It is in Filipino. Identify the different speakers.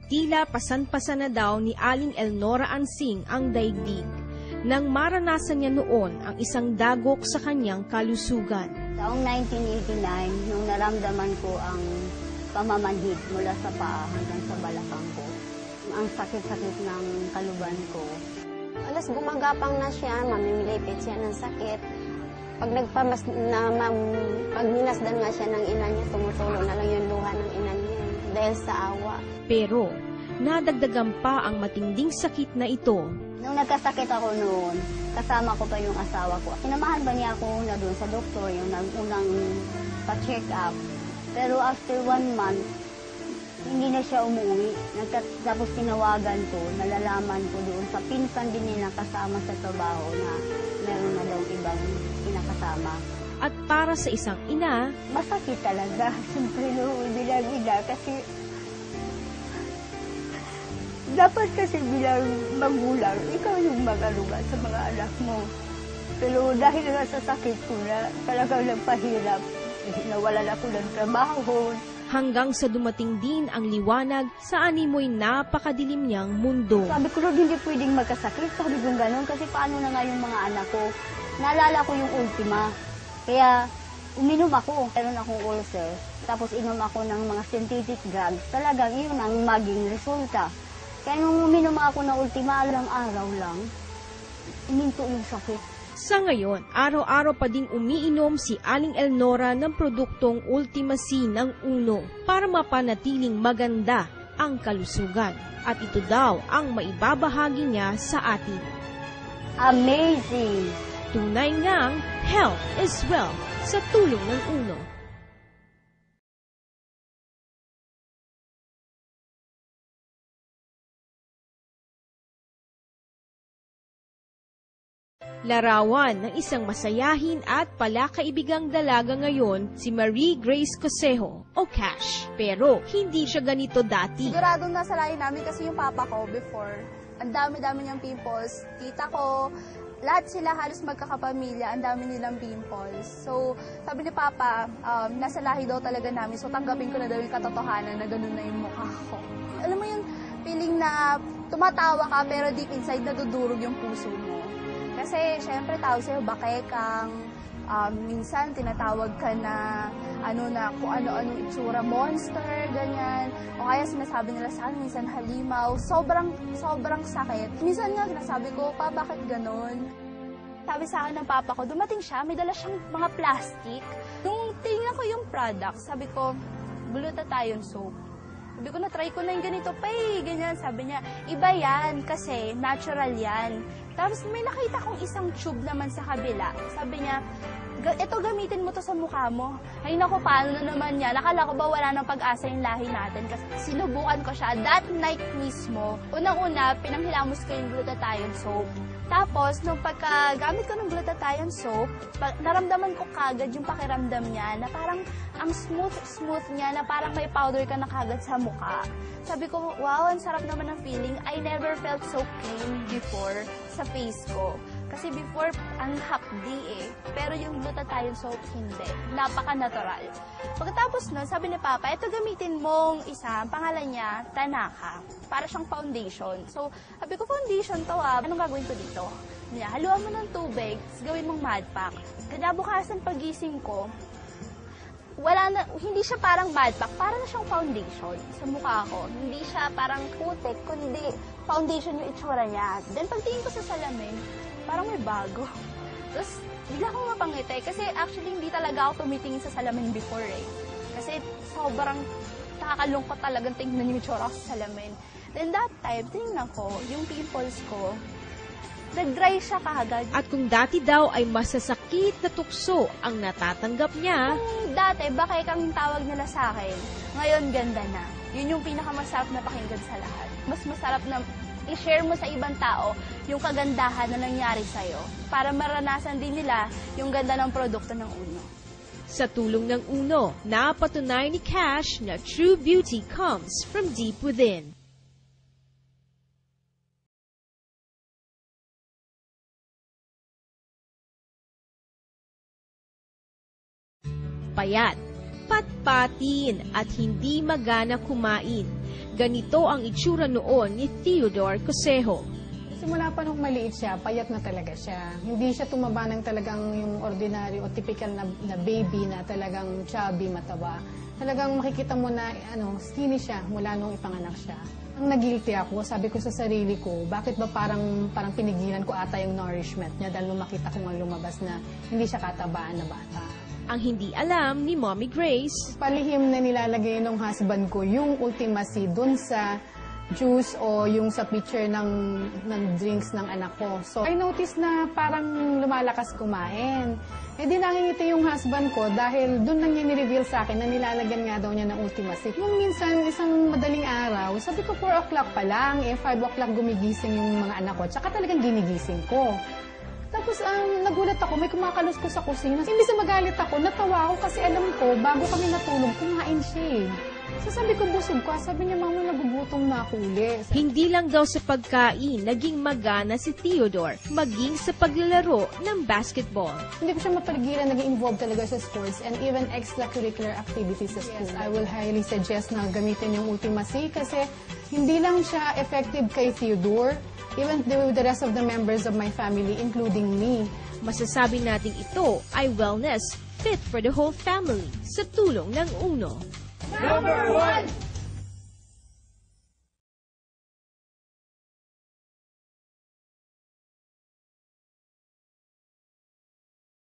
Speaker 1: tila pasan-pasan na daw ni Aling Elnora Ansing ang daigdig nang maranasan niya noon ang isang dagok sa kanyang kalusugan.
Speaker 2: Taong 1989, nung naramdaman ko ang pamamanhid mula sa paa hanggang sa balakang ko, ang sakit-sakit ng kaluban ko.
Speaker 3: Alas gumagapang na siya, mamimilipit siya ng sakit. Pag minasdan nga siya ng ina niya, tumutulo na lang yung luha ng ina niya dahil sa awa.
Speaker 1: Pero nadagdagan pa ang matinding sakit na ito.
Speaker 2: Nung nagkasakit ako noon, kasama ko pa yung asawa ko. Sinamahan ba niya ako na doon sa doktor, yung unang pa-check up. Pero after 1 month, hindi na siya umuwi. Tapos tinawagan ko, nalalaman ko doon sa pinsan din nila kasama sa trabaho na meron na daw ibang pinakasama.
Speaker 1: At para sa isang ina,
Speaker 2: masakit talaga. Siyempre bilang ina kasi dapat kasi bilang magulang, ikaw yung mag-aruga sa mga anak mo. Pero dahil nga sa sakit ko na talagang nagpahirap, nawalan ako ng trabaho.
Speaker 1: Hanggang sa dumating din ang liwanag sa animoy napakadilim niyang mundo.
Speaker 2: Sabi ko, hindi pwedeng magkasakit. Sabi ko gano'n kasi paano na nga yung mga anak ko. Naalala ko yung ultima. Kaya uminom ako. Meron akong ulcer. Tapos inom ako ng mga synthetic drugs. Talagang yun ang maging resulta. Kaya nung uminom ako ng ultima, alang araw lang, ininto yung sakit.
Speaker 1: Sa ngayon, araw-araw pa ding umiinom si Aling Elnora ng produktong Ultima C ng Uno para mapanatiling maganda ang kalusugan. At ito daw ang maibabahagi niya sa atin.
Speaker 2: Amazing!
Speaker 1: Tunay ngang health is wealth sa tulong ng Uno. Larawan ng isang masayahin at palakaibigang dalaga ngayon si Marie Grace Cosejo o Cash. Pero hindi siya ganito dati.
Speaker 4: Siguradong nasa lahi namin kasi yung papa ko before. Ang dami-dami niyang pimples. Tita ko, lahat sila halos magkakapamilya, ang dami nilang pimples. So, sabi ni Papa, nasa lahi daw talaga namin. So, tanggapin ko na daw yung katotohanan na ganun na yung mukha ko. Alam mo yung feeling na tumatawa ka pero deep inside nadudurog yung puso mo. Kasi, syempre, tawag sa'yo, bakekang, minsan tinatawag ka na, kung ano-ano itsura, monster, ganyan. O kaya sinasabi nila sa akin, minsan halimaw, sobrang sakit. Minsan nga, sinasabi ko, Pa, bakit ganon? Sabi sa akin ng papa ko, dumating siya, may dala siyang mga plastic. Nung tingnan ko yung product, sabi ko, glutathione soap. Sabi ko, na-try ko na yung ganito, ganyan. Sabi niya, iba yan kasi natural yan. Tapos may nakita kong isang tube naman sa kabila. Sabi niya, ito gamitin mo to sa mukha mo. Ay naku, paano na naman yan? Akala ko ba wala nang pag-asa yung lahi natin? Kasi sinubukan ko siya that night mismo. Unang-una, pinanghilamos ko yung glutathione soap. Tapos, nung pagkagamit ko ng glutathione soap, naramdaman ko kagad yung pakiramdam niya na parang ang smooth niya na parang may powder ka na kagad sa mukha. Sabi ko, wow, ang sarap naman ng feeling. I never felt so clean before sa face ko. Kasi before, ang hapdi Pero yung glutathione soap, hindi. Napaka-natural. Pagkatapos nun, sabi ni Papa, ito gamitin mong isa, ang pangalan niya, Tanaka. Para siyang foundation. So, sabi ko, foundation to Anong gagawin ko dito? Haluan mo ng tubig, gawin mong mud pack. Kinabukasan pagising ko, hindi siya parang mud pack, para na siyang foundation sa mukha ko. Hindi siya parang putik, kundi foundation yung itsura niya. Then pagtingin ko sa salamin, parang may bago. Tapos, bigla akong mapangiti. Kasi actually, hindi talaga ako tumitingin sa salamin before Kasi sobrang nakakalungkot talagang tingnan yung itsura ko sa salamin. Then that time, tingnan ko, yung pimples ko, nag-dry siya kaagad.
Speaker 1: At kung dati daw ay masasakit na tukso ang natatanggap niya,
Speaker 4: kung dati, bakekang yung tawag nila sa akin, ngayon ganda na. Yun yung pinakamasarap na pakinggan sa lahat. Mas masarap na i-share mo sa ibang tao yung kagandahan na nangyari sa'yo para maranasan din nila yung ganda ng produkto ng Uno.
Speaker 1: Sa tulong ng Uno, napatunay ni Cash na true beauty comes from deep within. Payat, patpatin at hindi magana kumain. Ganito ang itsura noon ni Theodore Cosejo.
Speaker 5: Simula pa nung maliit siya, payat na talaga siya. Hindi siya tumaba ng talagang yung ordinary o typical na baby na talagang chubby, mataba. Talagang makikita mo na skinny siya mula nung ipanganak siya. Ang nagilty ako, sabi ko sa sarili ko, bakit ba parang pinigilan ko ata yung nourishment niya dahil nung makita ko nga lumabas na hindi siya katabaan na bata.
Speaker 1: Ang hindi alam ni Mommy Grace,
Speaker 5: Palihim na nilalagay ng husband ko yung Ultimacy dun sa juice o yung sa pitcher ng drinks ng anak ko. So, I noticed na parang lumalakas kumain. Eh di nakikita yung husband ko dahil doon lang niya ni-reveal sa akin na nilalagyan nga daw niya ng Ultimacy. Nung minsan, isang madaling araw, sabi ko 4 o'clock pa lang, 5 o'clock gumigising yung mga anak ko, tsaka talagang ginigising ko. Tapos nagulat ako, may kumakaluskos sa kusina. Hindi sa magalit ako, natawa ako kasi alam ko, bago kami natulog, kumain siya. So sabi ko, busog ko. Sabi niya, Mama, nagugutom na ako uli.
Speaker 1: hindi lang daw sa pagkain naging magana si Theodore, maging sa paglalaro ng basketball.
Speaker 5: Hindi ko siya mapaligiran, naging involved talaga sa sports and even extracurricular activities sa school. Yes, I will highly suggest na gamitin yung Ultimacy kasi hindi lang siya effective kay Theodore, even with the rest of the members of my family, including me.
Speaker 1: Masasabi nating ito ay wellness fit for the whole family sa tulong ng UNO.
Speaker 6: Number 1!